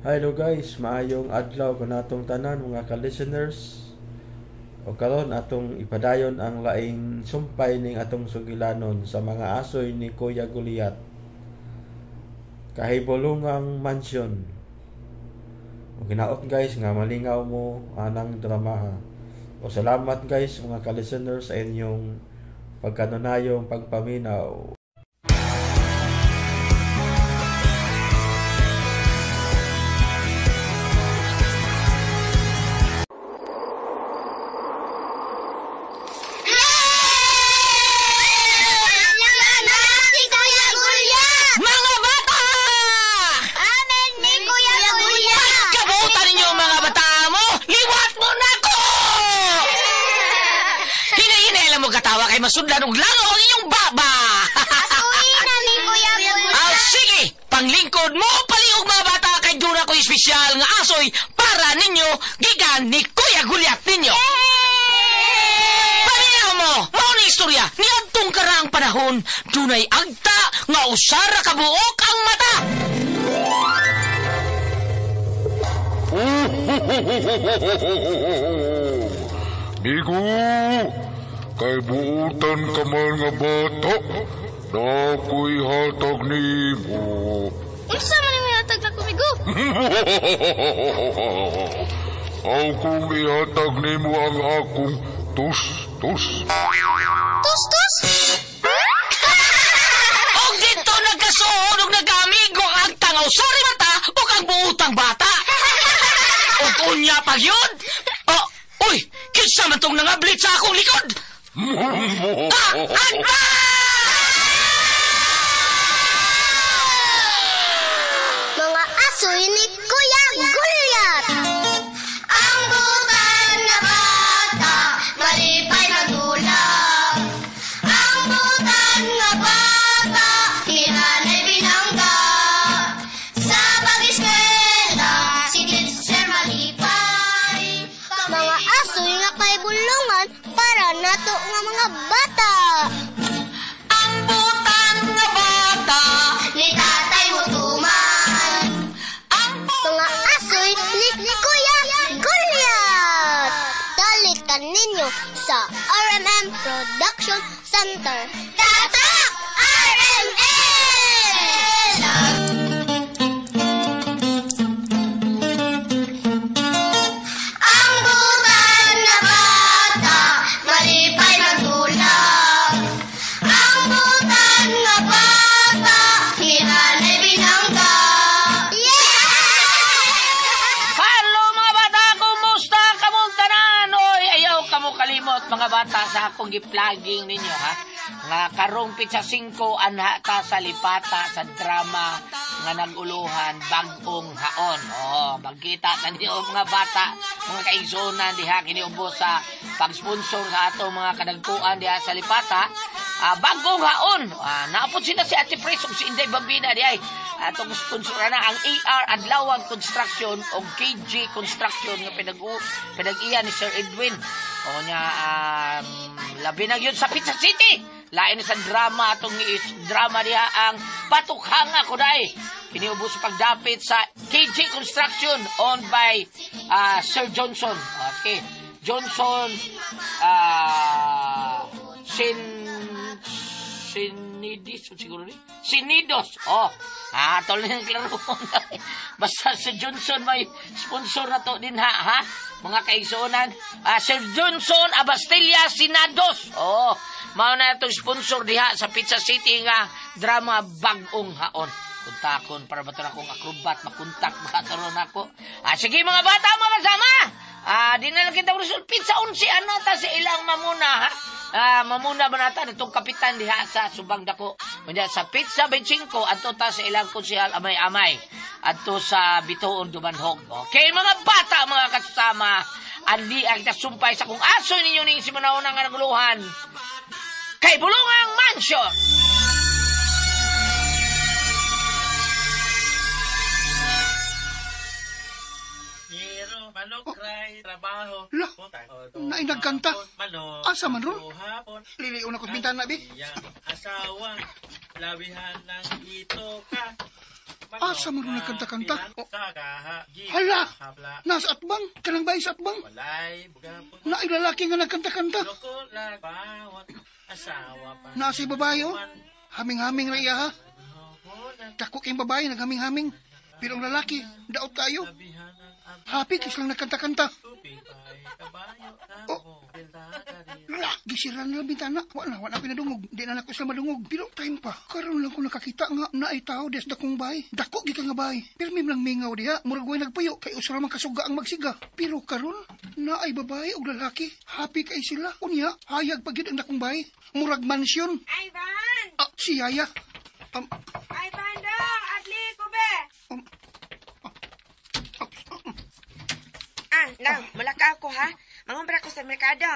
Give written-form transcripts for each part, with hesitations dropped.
Hello guys, maayong adlaw ko natong tanan mga ka-listeners. O karon atong ipadayon ang laing sumpay ning atong sugilanon sa mga asoy ni Kuya Guliat. Kahibulungang mansyon. O ginaot guys nga malingaw mo anang drama. O salamat guys mga ka-listeners sa inyong pagkanunayong pagpaminaw. Katawa kay masudlan og langaw ang inyong baba. Asuhin na ni Kuya Guliat. Sige, panglingkod mo paliog mga bata kay dura ko espesyal nga asoy para ninyo gikan ni Kuya Guliat ninyo. Paminaw mo, mao ni istorya niadtong karang panahon dunay agta nga usara ka buok ang mata. Bigo! Kay buutan ka man nga bata, na ako'y hatag ni mo. Unsa man yung hatag na kumigo? Akong ihatag ni mo ang akong tus-tus. Tus-tus? Og dito nagkasuhod og nagamigo ang tangaw sorry mata o kang buutang bata. Og unya pag yun? Uy, kinsa man tong nangablit sa akong likod? Mga asoy ni Kuya Guliat. Ang butan nga bata, malipay magulang. Ang butan nga bata, hinanay binangga. Sa pag-eskwela, si teacher malipay. Mga asoy nga kay bulungan para nato nga mga bata. Ang butan nga bata, Ni Tatay Mutuman. Mga asoy ni Kuya Guliat. Dalikan ninyo sa RMM Production Center. Tatak RMM! Ang butan nga bata, malipay magulang. Ang butan nga bata, hinanay binangga. Hello mga bata, kumusta kamong tanan? Oy, ayaw kamo kalimot mga bata sa akong gi-plugging ninyo ha. Nga karong pitsa 5 anha ta sa lipata sa drama nga naguluhan bagong haon. Magkita ta niyo mga bata, mga kaigsonan diha kini ubos sa pag-sponsor sa ato mga kadagkuan diha sa lipata. Bagong haon. Naapod sila si Ate Pres ug si Inday Bambina diay. Atong sponsor na ang AR Adlawag Construction o KG Construction nga pinag-iya ni Sir Edwin. O nya labi na yun sa Pizza City. Lain sa drama atong drama diha ang Patukhanga Kuday. Kiniubos sa pagdapit sa KG Construction owned by Sir Johnson. Okay. Johnson Sinidis siguro ni Sinidos. Tol nang klaro. Basta si Johnson may sponsor na to din ha. Mga kaigsunan, Sir Johnson Abastilla Sinados. Mao na itong sponsor diha sa Pizza City nga drama bagong haon. Kuntakon para ba ito na akong akrobat, makuntak, makataroon ako. Sige mga bata, mga kasama. Di na lang kita result. Pizza 11, ano ta sa ilang mamuna, ha? Mamuna ba natin itong kapitan diha sa Subang Dako. Kanya sa Pizza 25, ato ta sa ilang konsihal amay-amay. Ato sa Bitoon Dumanhog. Okay, mga bata, mga kasama. Andi ang sumpay sa kung aso ninyo ning simanahon nga naguluhan. Kay Bulungang Mansion. Manok, cry, trabaho. Lah, naay nagkanta. Asa man ron? Hapon, Liliun ako sa bintana, bi. iyang asawa, lawihan ng ito ka. Asa man ron nagkanta-kanta? Hala! Nasa atbang? Kanang bahay sa atbang? Na lalaki nga nagkanta-kanta? Nasa babae oh? Haming-haming na iya ha? Dako kayong babae naghaming-haming. Pero ang lalaki, daot tayo. Happy kis lang nagkanta-kanta. Oh, gisira nila bintana. Wala pinadungog. Di na ako sila madungog. Pero time pa, karon lang ko nakakita nga na ay tao des dakong bay. Dako gika nga bay. Pero may lang mingaw diha. Murag way nagpuyo. Kay usra man kasuga ang magsiga. Pero karon na ay babae o lalaki. Happy kay sila. Unya, hayag pagid ang dakong bay. Murag mansyon. Ivan! Si Yaya. Ivan dong! Adli ko be! Nang, mula ka ako ha. Mangumbra ko sa merkado.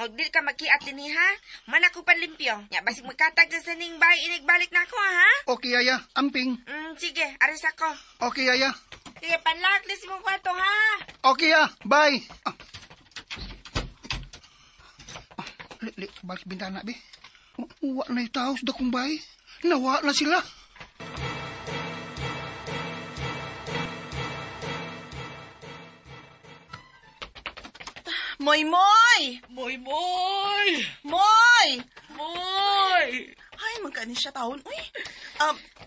O, di ka magkiat din ha. Man ako panlimpyo. Ya, basig magkatag sa saning bay, inigbalik na ako ha. Okay, Yaya. Amping. Sige, aris ako. Okay, Yaya. Sige, panlaklis mong kwarto ha. Okay, bye. Balik bintana, be. Uwa na yung tao sa dakong bay. Nawa na sila. Moy! Moy! Moy! Ay, magkani siya taon. Uy,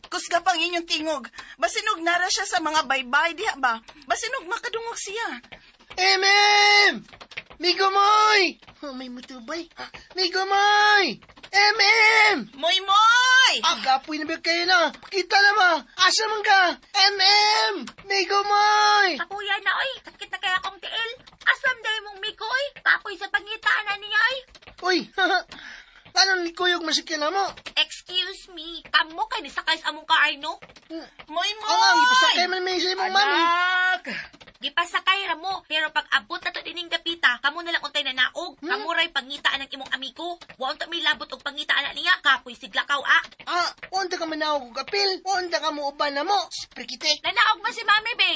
kusga pang inyong tingog. Basinog nara siya sa mga baybay, diha ba? Basinog makadungog siya. Migo Moy! Oh, may mutubay. Migo Moy! Moy! Agapoy na ba kayo na? Kita na ba? Asa man ka? Migo Moy! Kakuya na, oy. Sakit na kaya akong tiil. Asam dahil mong mikoy. Kapoy sa pangitaan na niya, oy. Uy, paano ni Kuyog masikyan na mo? Excuse me. Kamo kay nisakay sa among kaay, no? Moy! Ang ipasakay man may isa mong mami. Anak! Gipasakay ra mo. Pero pag abot na to dining dapita, kamo na lang untay na naog. Kamuray pangitaan ng imong amigo. Waon ta may labot og pangitaan na niya. Kapoy siglakaw, Unta ka manawag og apil? Unta ka mo uban na mo? Sprikite. Nanaog man si Mami, be.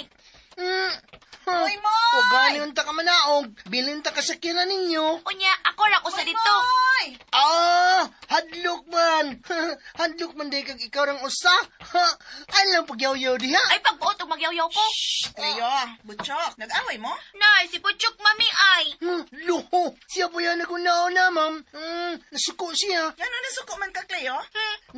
Moy! Huwag gani unta ka manaog. Bilin ta kasakyan ninyo. Unya, ako lang usa dito. Hadlok man. Hadlok man day kag ikaw rang usa. Alam pagyaw-yaw diha. Ay, pagbuot og magyaw-yaw ko. Leo, butchok. Nag-away mo? Nay, si Puchok, Mami, ay. Luho. Siya po yan nagunaw ma'am. Nasuko siya. Ano nasuko man ka, Cleo?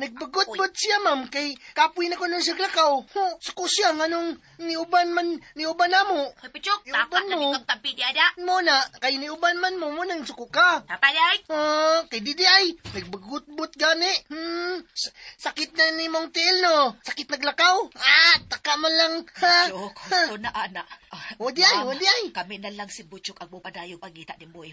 Nagbagot-bot siya, ma'am. Kay kapoy na ko nung sa glakaw. Suko siya nga nung niuban na mo. Ay, Puchok, Yung tapak ban mo. na tabi di ada. Mona, kay niuban man mo nang suko ka. Tapaday. Kay Didi ay, nagbagot-bot gani. Sakit na ni mong tiil, no? Sakit naglakaw. Taka man lang. Chok, gusto na, anak. Wadi ay. Kami na lang si Butchok ang mupadayong pangita ni Moy.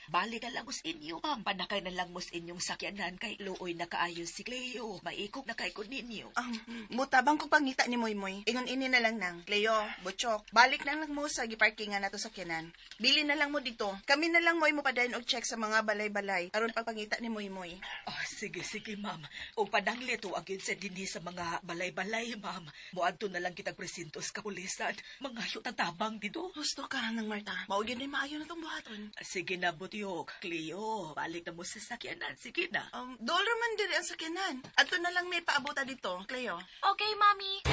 Balik na lang mo sa inyo. Ang panakay na lang mo sa inyong sakyanan kay Luoy na kaayos si Cleo. Maikog na kay ko ninyo. Mutabang ko pangita ni Moy. Ingon ini na lang nang. Cleo, butchok. Balik na lang mo sa giparkingan nato sa kyanan. Bili na lang mo dito. Kami na lang mo padayon og check sa mga balay-balay aron pagpangita ni Moy. Sige, ma'am. O padanglit o agin sa dinhi sa mga balay-balay, ma'am. Muadto na lang kitag presintos kapulisan. Mga tabang dito. Gusto ka nang Marta. Maugin na maayo na itong buhaton. Sige na, Butyok. Cleo, balik na mo sa sakyanan. Sige na. Dool man diri ang sakyanan. Ato na lang may paabuta dito, Cleo. Okay, Mami.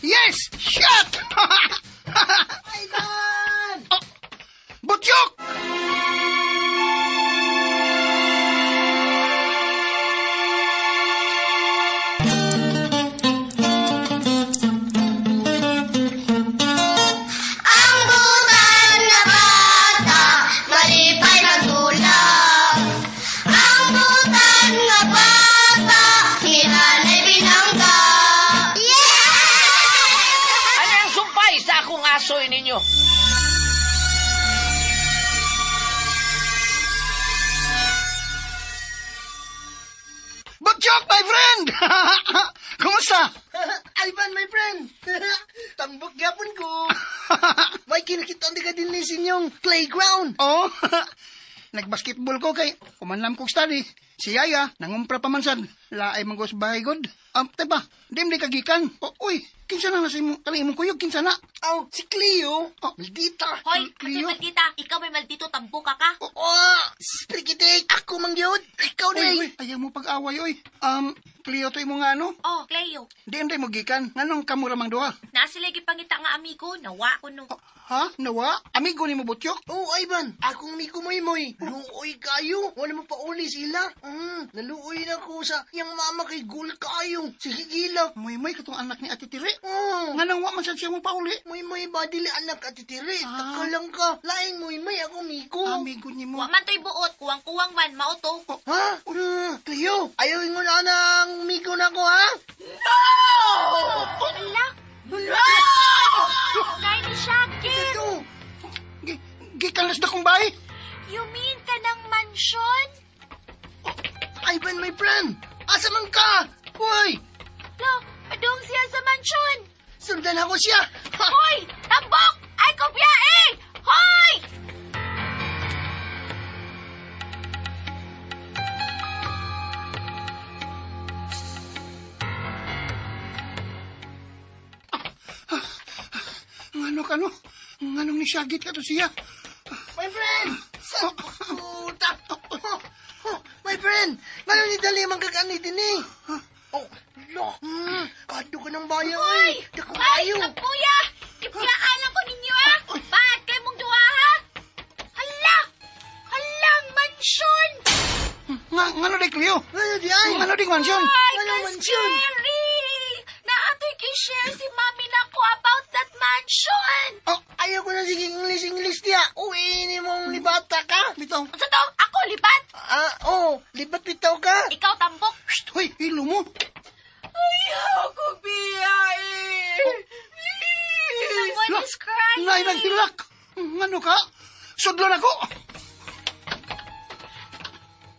Yes! Shot! Ivan! Butyok! Ang butan nga bata, malipay nagdulag. Ang butan nga bata, hinanay binangga. Ano ang sumpay sa akong asoy ninyo? Butyok, my friend! Kumusta? Ivan, my friend. Tambok gapon ko. May kinakita ka din ni sinyong playground. Oh, nagbasketball ko kay kumanlam kong study. Si Yaya, nangumpra pa man sad. Laay man ko sa bahay god. Diba, dim di kagikan. Uy, kinsa na sa imong imong kuyog, kinsa na? Aw, si Cleo. Oh. Maldita. Hoy, Cleo? Ate Maldita, ikaw may maldito tampo ka ka? Sprikitik. Ako mang yun. Ikaw Uy, day. uy, ayaw mo pag-away, oy. Cleo to imong ano? Oh, Cleo. Di mo gikan. Nganong kamura mang duha? Nasilagi pangita nga amigo, nawa ko no. Ha? Nawa? Amigo ni mo butyok? Oh, Ivan, akong amigo Moy. Luoy kayo. Wala mo pa uli sila. Naluoy na ko sa yang mama kay Gul kayo. Sige gila. Moy katong anak ni Ate Tiri. Nga Nganong wa man sad siya mo pauli? Moy ba dili anak at titiri. Ah. Taka lang ka. Laing Moy ako amigo. Amigo ni mo. Wa man to'y buot, kuwang-kuwang man, mauto. Ha? Cleo, ayaw mo na ng amigo na ko, ha? Ala? Kay ni Shakir. Ito. Gikalas na kong bahay. You mean ka ng mansyon? Ivan, my friend. Asa man ka? Hoy, Lo, padung siya sa mansyon. sundan ako siya. Ha? Hoy, tambok! Ay, kopya eh! Hoy! Ngano ka no? Nganong ni Shagit ka to siya? My friend! Sa puta! My friend! Ngayon ni Dali mang kagani din eh. Oh, lo! Kado ka ng bayan Hoy! eh. Dako Ay, kayo. kapuya! Ipiyaan ako ninyo ah! Bakit kayo mong duwa ha? Hala! Halang mansyon! Ngano day Cleo? Ngayon di ay. Ngano day mansyon? Ay, Ano mansyon? ka-scary! Naatoy kay-share si mami na ko about that mansion! Oh, ayaw ko na sige English diya. Uwi ni mong libata ka. Bitaw. Sa to, ako libat! Libat bitaw ka. Ikaw tambok! Shh, hoy, hilo mo. Ayaw ko biyahe. Someone is crying! Ngay naghilak. Ngano ka? Sudlon ako.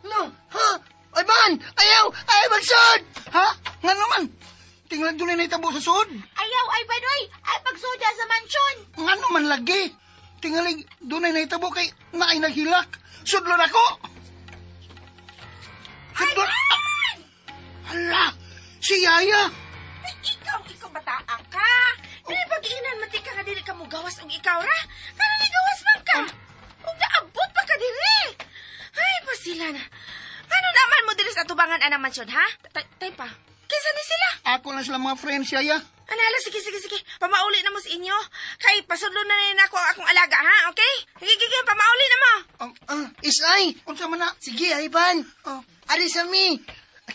No, ha? Ay man, ayaw magsod. Ha? Ngano man? Tingnan doon na itabo sa sud. Ayaw, ay banoy! Ay pagsoda sa mansyon! Ngano man lagi? Tingalig doon na itabo kay naay naghilak. Sudlon ako. Sudlon. Hala, si Yaya. Ikaw bataan ka. Dili pag-iinan mati ka nga dili ka mo gawas og ikaw ra. Para ni gawas man ka. Ug naabot pa ka dili. Ay, pasila na. Ano naman mo dili sa tubangan anang mansyon, ha? Tay pa. Kinsa ni sila? Ako na sila mga friends, Yaya. Anala, sige. Pamauli na mo sa inyo. Kay pasudlo na rin ako ang akong alaga, ha? Okay? Sige, pamauli na mo. Isay. Unsa man na? Sige, Ivan. Ari sa mi.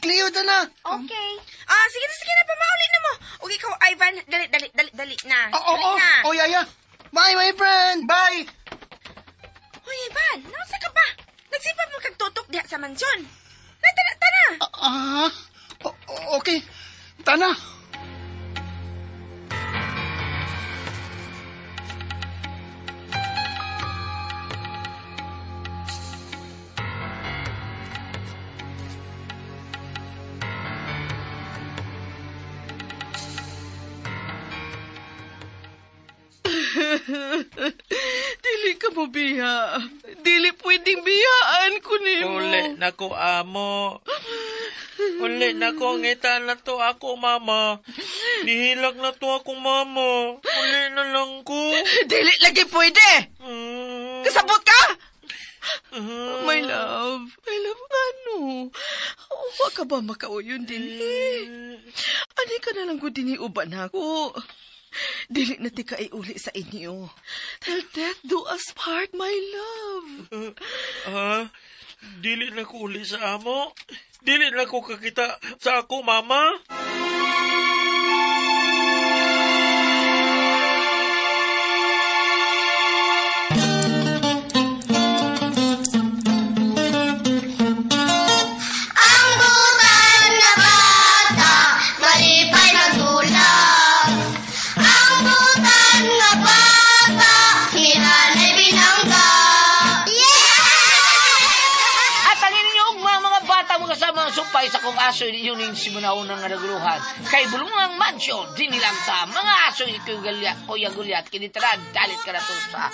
Cleo to na. Okay. Sige na, pamauli na mo. Ug ikaw, Ivan, dali na. Oo. Dali na. Oh, Yaya. Bye, my friend. Bye. Hoy, Ivan, nausa ka ba? Nagsipag mo kagtutok diha sa mansyon. Tana. Okay. Tana. Dili ka mo biya. Dili pwedeng biyaan ko nimo. Uli na ko, amo. Uli na ko, ngita na to ako, mama. Nihilag na to ako, mama. Uli na lang ko. Dili lagi pwede. Kasabot ka? My love, ano? Huwag ka ba makauyon din Ani ka na lang ko diniuban ako. Dili na ti ka iuli sa inyo. Till death do us part, my love. Dili na ko uli sa amo. Dili na ko kakita sa ako, mama. Ang butan nga bata, malipay na gulang. Ang butan nga bata, hinanay binangga. At ang inyong mga bata mo kasama supay sa kong aso yung simunaunang nga naguluhan. Kay Bulungang Mansyon, di nilang sa mga aso Kuya Gulyat, kinitarad, dalit ka na to sa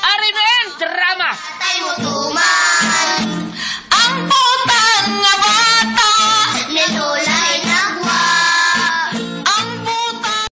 Arimen Drama. Tay mo tuman. Ang butan nga bata, nilulay na